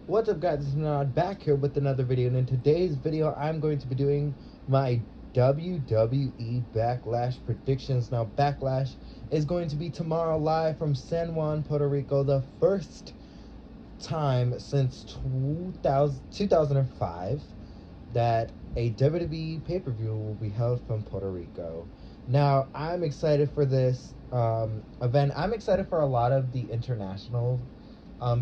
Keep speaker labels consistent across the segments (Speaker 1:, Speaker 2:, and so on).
Speaker 1: What's up, guys? It's Nod back here with another video, and in today's video I'm going to be doing my WWE Backlash predictions. Now, Backlash is going to be tomorrow live from San Juan, Puerto Rico, the first time since 2005 that a WWE pay-per-view will be held from Puerto Rico. Now, I'm excited for this event. I'm excited for a lot of the international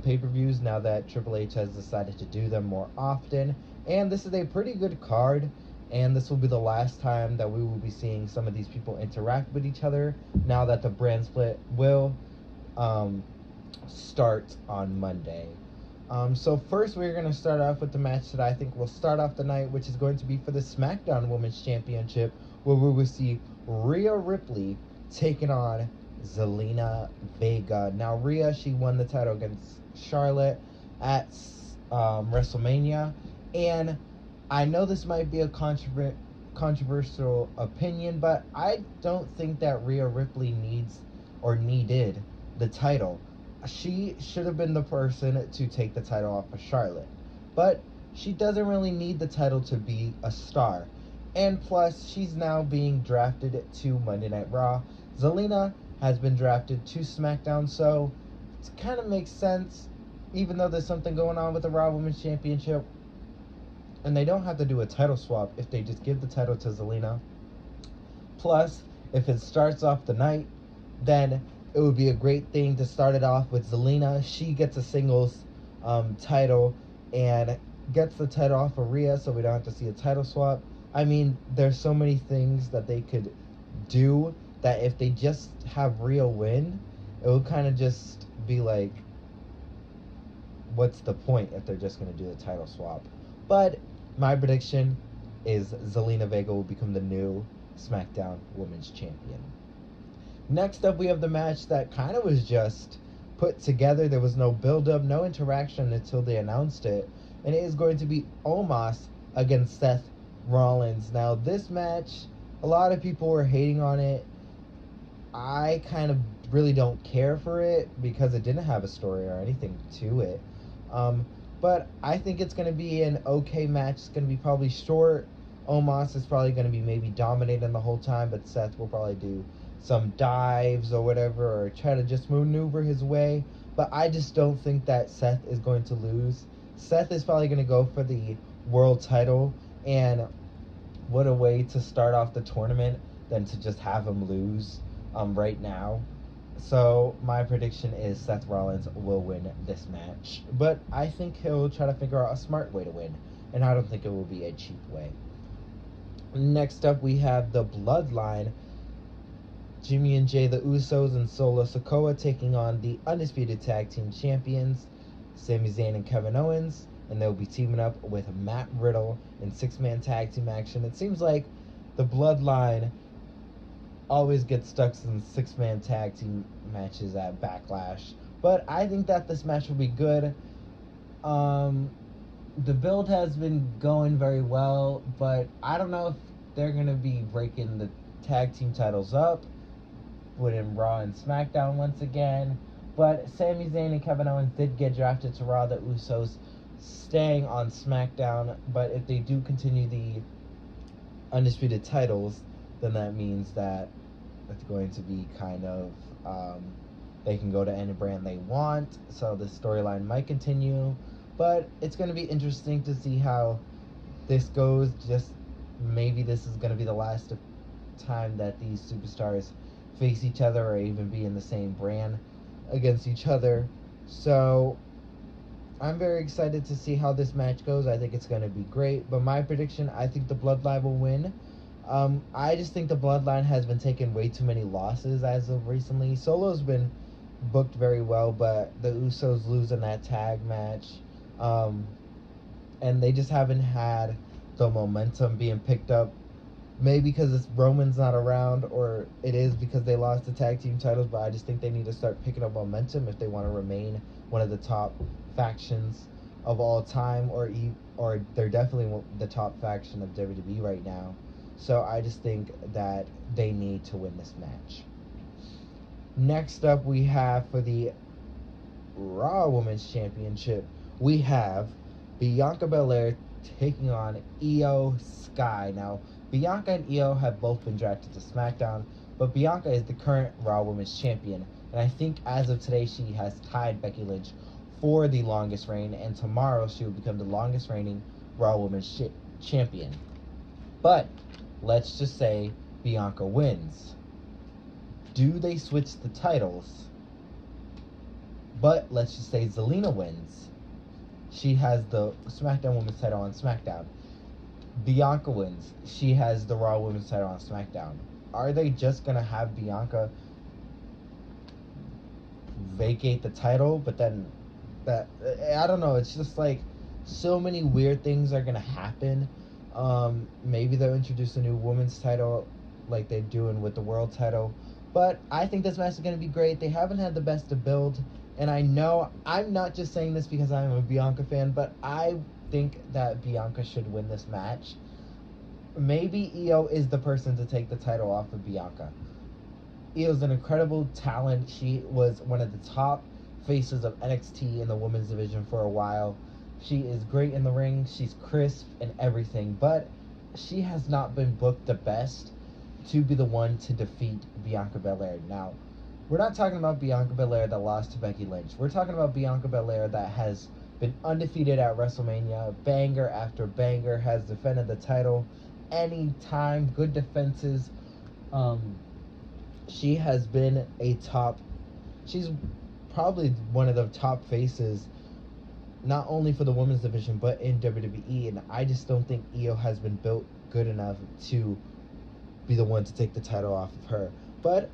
Speaker 1: pay-per-views now that Triple H has decided to do them more often. And this is a pretty good card, and this will be the last time that we will be seeing some of these people interact with each other now that the brand split will start on Monday. So first we're going to start off with the match that I think will start off the night, which is going to be for the SmackDown Women's Championship, where we will see Rhea Ripley taking on Zelina Vega. Now, Rhea, she won the title against Charlotte at WrestleMania, and I know this might be a controversial opinion, but I don't think that Rhea Ripley needed the title. She should have been the person to take the title off of Charlotte, but she doesn't really need the title to be a star. And plus, she's now being drafted to Monday Night Raw. Zelina has been drafted to SmackDown, so it kind of makes sense, even though there's something going on with the Raw Women's Championship. And they don't have to do a title swap if they just give the title to Zelina. Plus, if it starts off the night, then it would be a great thing to start it off with Zelina. She gets a singles title and gets the title off of Rhea, so we don't have to see a title swap. I mean, there's so many things that they could do that if they just have Rhea win, it would kind of just be like, what's the point if they're just going to do the title swap? But my prediction is Zelina Vega will become the new SmackDown Women's Champion. Next up, we have the match that kind of was just put together. There was no build-up, no interaction until they announced it. And it is going to be Omos against Seth Rollins. Now, this match, a lot of people were hating on it. I kind of really don't care for it because it didn't have a story or anything to it. But I think it's going to be an okay match. It's going to be probably short. Omos is probably going to be maybe dominating the whole time, but Seth will probably do some dives or whatever, or try to just maneuver his way. But I just don't think that Seth is going to lose. Seth is probably going to go for the world title, and what a way to start off the tournament than to just have him lose right now. So my prediction is Seth Rollins will win this match, but I think he'll try to figure out a smart way to win, and I don't think it will be a cheap way. Next up, we have the Bloodline, Jimmy and Jay, the Usos, and Solo Sikoa taking on the Undisputed Tag Team Champions, Sami Zayn and Kevin Owens, and they'll be teaming up with Matt Riddle in six-man tag team action. It seems like the Bloodline always gets stuck in six-man tag team matches at Backlash, but I think that this match will be good. The build has been going very well, but I don't know if they're going to be breaking the tag team titles up, putting Raw and SmackDown once again. But Sami Zayn and Kevin Owens did get drafted to Raw, the Usos staying on SmackDown. But if they do continue the Undisputed titles, then that means that it's going to be kind of, they can go to any brand they want. So the storyline might continue. But it's going to be interesting to see how this goes. Just maybe this is going to be the last time that these superstars face each other or even be in the same brand against each other. So I'm very excited to see how this match goes. I think it's going to be great. But my prediction, I think the Bloodline will win. I just think the Bloodline has been taking way too many losses as of recently. Solo's been booked very well, but the Usos losing that tag match. And they just haven't had the momentum being picked up. Maybe because it's Roman's not around, or it is because they lost the tag team titles, but I just think they need to start picking up momentum if they want to remain one of the top factions of all time, or they're definitely the top faction of WWE right now. So I just think that they need to win this match. Next up, we have for the Raw Women's Championship, we have Bianca Belair taking on Io Sky. Now, Bianca and Io have both been drafted to SmackDown, but Bianca is the current Raw Women's Champion, and I think as of today she has tied Becky Lynch for the longest reign, and tomorrow she will become the longest reigning Raw Women's Champion. But let's just say Bianca wins. Do they switch the titles? But let's just say Zelina wins. She has the SmackDown Women's title on SmackDown. Bianca wins. She has the Raw Women's title on SmackDown. Are they just going to have Bianca vacate the title? But then, I don't know. It's just like so many weird things are going to happen. Maybe they'll introduce a new women's title like they're doing with the world title. But I think this match is going to be great. They haven't had the best of build. And I know I'm not just saying this because I'm a Bianca fan, but I think that Bianca should win this match. Maybe Io is the person to take the title off of Bianca. Io's an incredible talent. She was one of the top faces of NXT in the women's division for a while. She is great in the ring. She's crisp and everything, but she has not been booked the best to be the one to defeat Bianca Belair. Now, we're not talking about Bianca Belair that lost to Becky Lynch. We're talking about Bianca Belair that has been undefeated at WrestleMania, banger after banger, has defended the title anytime, good defenses. She has been she's probably one of the top faces, not only for the women's division, but in WWE, and I just don't think Io has been built good enough to be the one to take the title off of her. But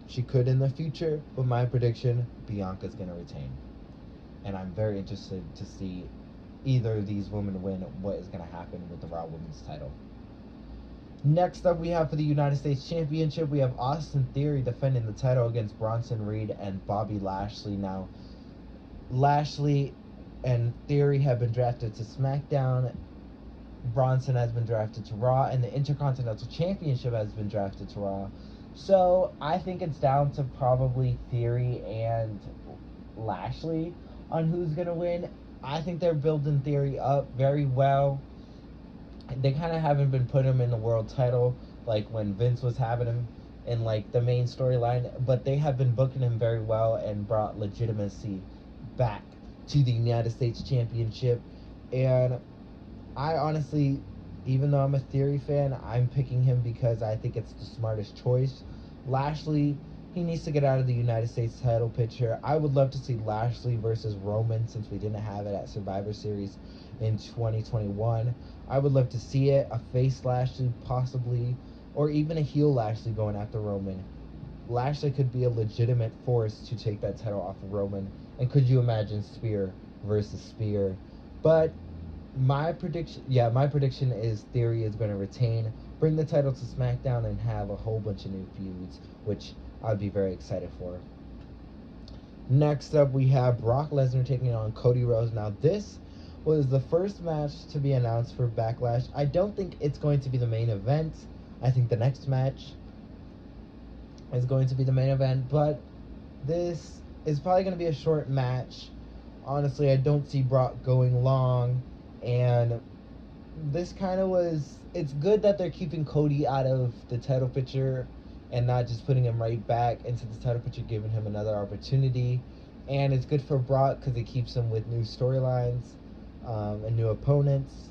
Speaker 1: she could in the future, but my prediction, Bianca's going to retain. And I'm very interested to see either of these women win what is going to happen with the Raw Women's title. Next up, we have for the United States Championship, we have Austin Theory defending the title against Bronson Reed and Bobby Lashley. Now, Lashley and Theory have been drafted to SmackDown. Bronson has been drafted to Raw, and the Intercontinental Championship has been drafted to Raw. So I think it's down to probably Theory and Lashley on who's going to win. I think they're building Theory up very well. They kind of haven't been putting him in the world title like when Vince was having him in like the main storyline, but they have been booking him very well and brought legitimacy back to the United States Championship. And I honestly, even though I'm a Theory fan, I'm picking him because I think it's the smartest choice. Lashley, he needs to get out of the United States title picture. I would love to see Lashley versus Roman since we didn't have it at Survivor Series in 2021. I would love to see it, a face Lashley possibly, or even a heel Lashley going after Roman. Lashley could be a legitimate force to take that title off of Roman. And could you imagine Spear versus Spear? But my prediction is Theory is going to retain, bring the title to SmackDown, and have a whole bunch of new feuds, which I'd be very excited for. Next up, we have Brock Lesnar taking on Cody Rhodes. Now, this was the first match to be announced for Backlash. I don't think it's going to be the main event. I think the next match is going to be the main event, but this is probably going to be a short match. Honestly, I don't see Brock going long. And this kind of it's good that they're keeping Cody out of the title picture and not just putting him right back into the title picture, giving him another opportunity. And it's good for Brock because it keeps him with new storylines and new opponents.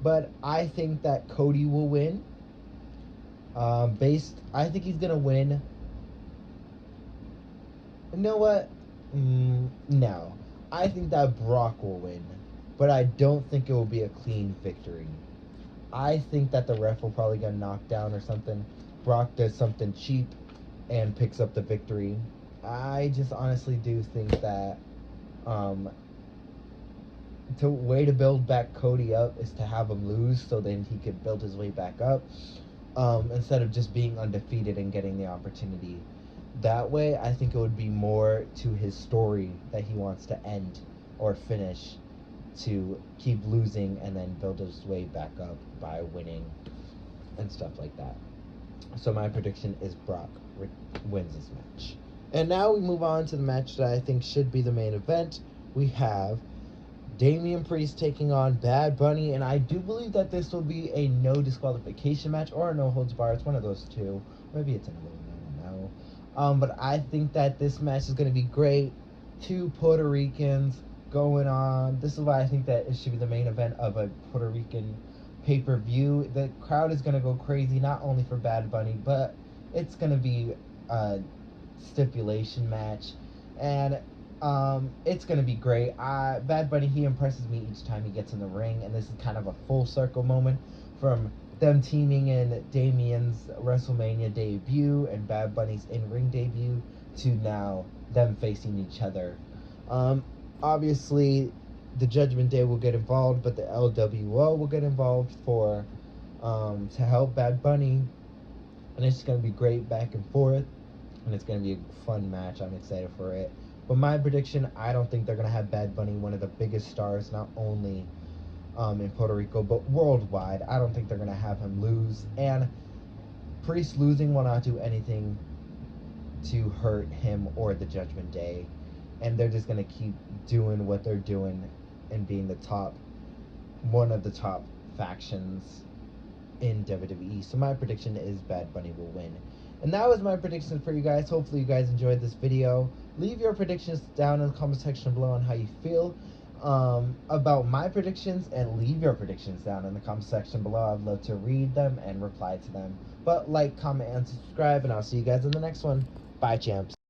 Speaker 1: But I think that Cody will win. I think he's going to win. You know what? No. I think that Brock will win. But I don't think it will be a clean victory. I think that the ref will probably get knocked down or something. Brock does something cheap and picks up the victory. I just honestly do think that the way to build back Cody up is to have him lose so then he could build his way back up instead of just being undefeated and getting the opportunity. That way, I think it would be more to his story that he wants to end or finish, to keep losing and then build his way back up by winning and stuff like that. So my prediction is Brock wins this match. And now we move on to the match that I think should be the main event. We have Damian Priest taking on Bad Bunny, and I do believe that this will be a no disqualification match or a no holds bar. It's one of those two. Maybe it's another one. I don't know. But I think that this match is going to be great. Two Puerto Ricans going on. This is why I think that it should be the main event of a Puerto Rican pay-per-view. The crowd is going to go crazy, not only for Bad Bunny, but it's going to be a stipulation match, and it's going to be great. Bad Bunny, he impresses me each time he gets in the ring, and this is kind of a full circle moment from them teaming in Damian's WrestleMania debut and Bad Bunny's in-ring debut to now them facing each other. Obviously, the Judgment Day will get involved, but the LWO will get involved for to help Bad Bunny, and it's going to be great back and forth, and it's going to be a fun match. I'm excited for it. But my prediction, I don't think they're going to have Bad Bunny, one of the biggest stars, not only in Puerto Rico, but worldwide. I don't think they're going to have him lose. And Priest losing will not do anything to hurt him or the Judgment Day. And they're just going to keep doing what they're doing and being one of the top factions in WWE. So my prediction is Bad Bunny will win. And that was my prediction for you guys. Hopefully you guys enjoyed this video. Leave your predictions down in the comment section below on how you feel about my predictions, and leave your predictions down in the comment section below. I'd love to read them and reply to them. But like, comment, and subscribe, and I'll see you guys in the next one. Bye, champs.